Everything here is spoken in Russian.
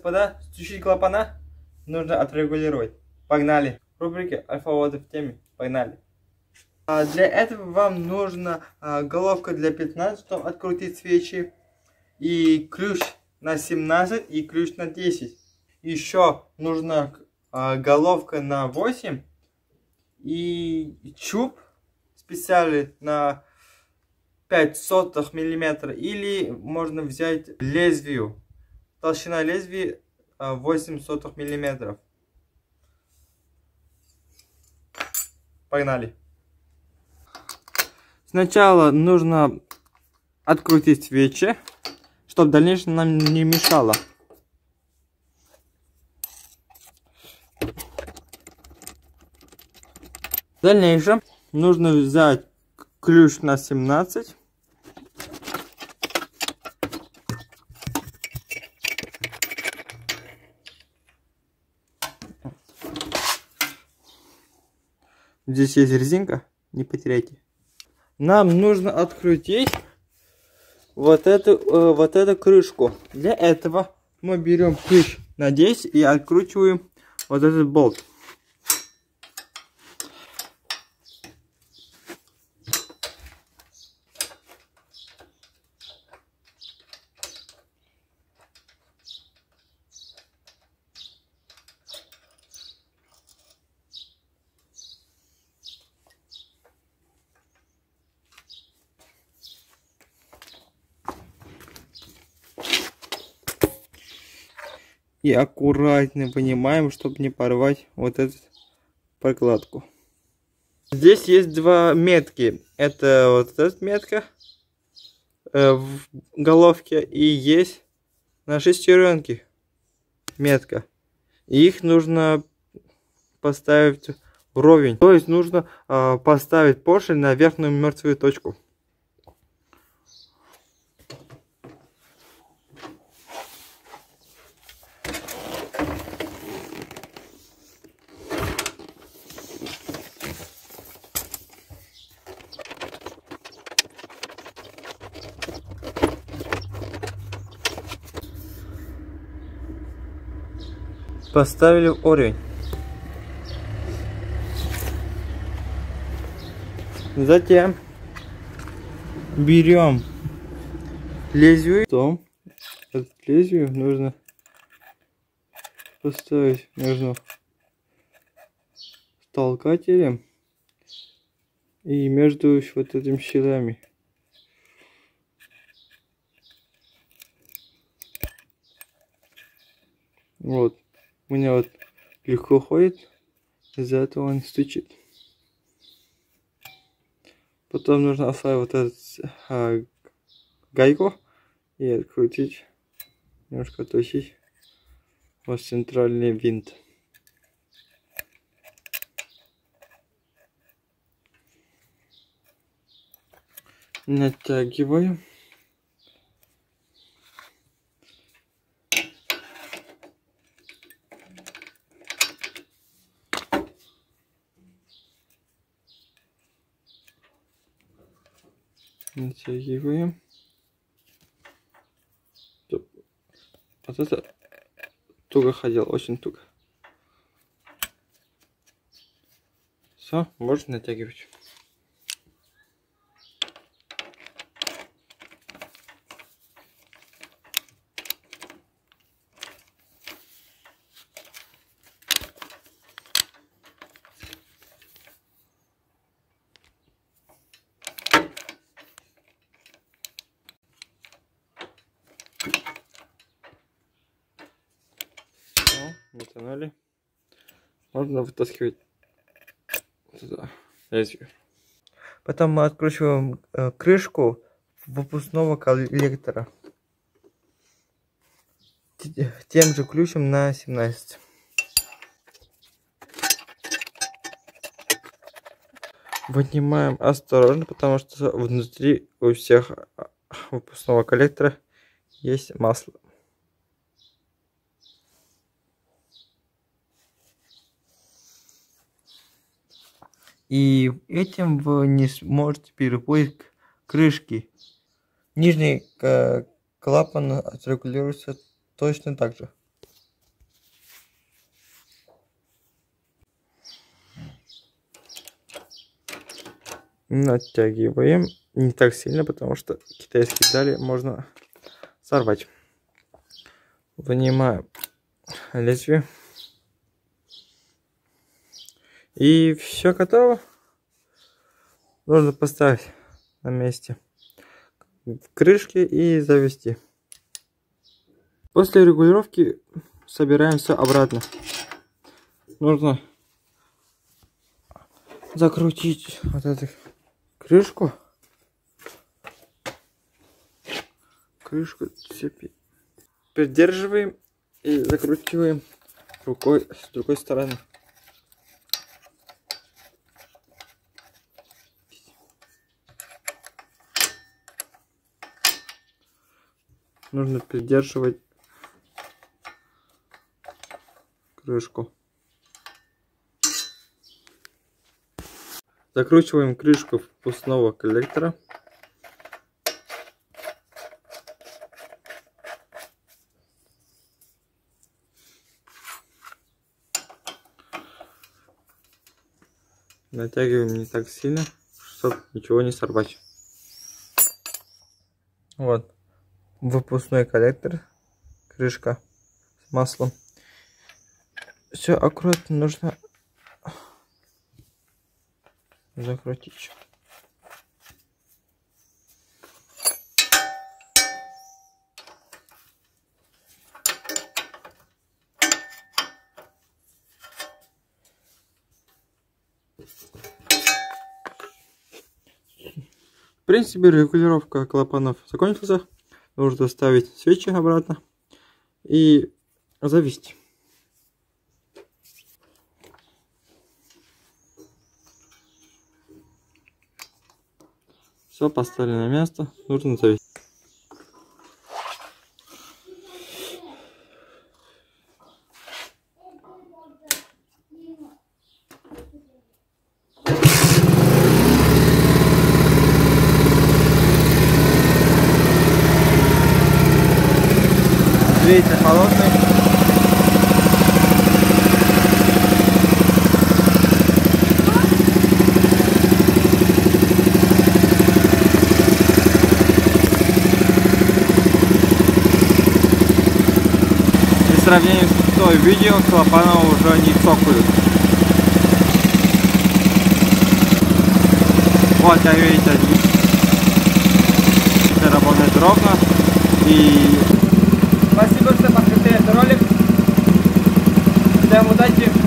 господа, стучить клапана нужно отрегулировать. Погнали. Рубрики «Альфа-воды в теме». Погнали. Для этого вам нужна головка для 15, чтобы открутить свечи. И ключ на 17 и ключ на 10. Еще нужна головка на 8. И чуб специальный на 0,05 мм. Или можно взять лезвие. Толщина лезвия 0,08 мм. Погнали. Сначала нужно открутить свечи, чтобы в дальнейшем нам не мешало. В дальнейшем нужно взять ключ на 17. Здесь есть резинка, не потеряйте. Нам нужно открутить вот эту крышку. Для этого мы берем ключ на 10 и откручиваем вот этот болт. И аккуратно вынимаем, чтобы не порвать вот эту прокладку. Здесь есть два метки. Это вот эта метка в головке и есть на шестеренке метка. И их нужно поставить вровень. То есть нужно поставить поршень на верхнюю мертвую точку. Поставили уровень. Затем берем лезвие. Потом это лезвие нужно поставить между толкателем и между вот этими щелами. Вот. У меня вот легко ходит, из-за этого он стучит. Потом нужно оставить вот эту гайку и открутить, немножко оттащить вот центральный винт. Натягиваю. Натягиваем. Вот это туго ходил, очень туго. Все, можно натягивать. Натянули. Можно вытаскивать сюда лезвие. Потом мы откручиваем крышку выпускного коллектора тем же ключом на 17. Вынимаем осторожно, потому что внутри у всех выпускного коллектора есть масло. И этим вы не сможете перепутать крышки. Нижний клапан отрегулируется точно так же. Натягиваем не так сильно, потому что китайские детали можно сорвать. Вынимаем лезвие. И все готово. Нужно поставить на месте в крышке и завести. После регулировки собираем все обратно. Нужно закрутить вот эту крышку цепи. Придерживаем и закручиваем рукой с другой стороны. Нужно придерживать крышку. Закручиваем крышку впускного коллектора. Натягиваем не так сильно, чтобы ничего не сорвать. Вот выпускной коллектор, крышка с маслом. Все аккуратно нужно закрутить. В принципе, регулировка клапанов закончилась. Нужно ставить свечи обратно и завести. Все поставили на место, нужно завести. Ветер холодный. При сравнении с той видео клапана уже не цокают. Вот, как видите, это работает ровно. И спасибо, что посмотрели этот ролик. Всем удачи!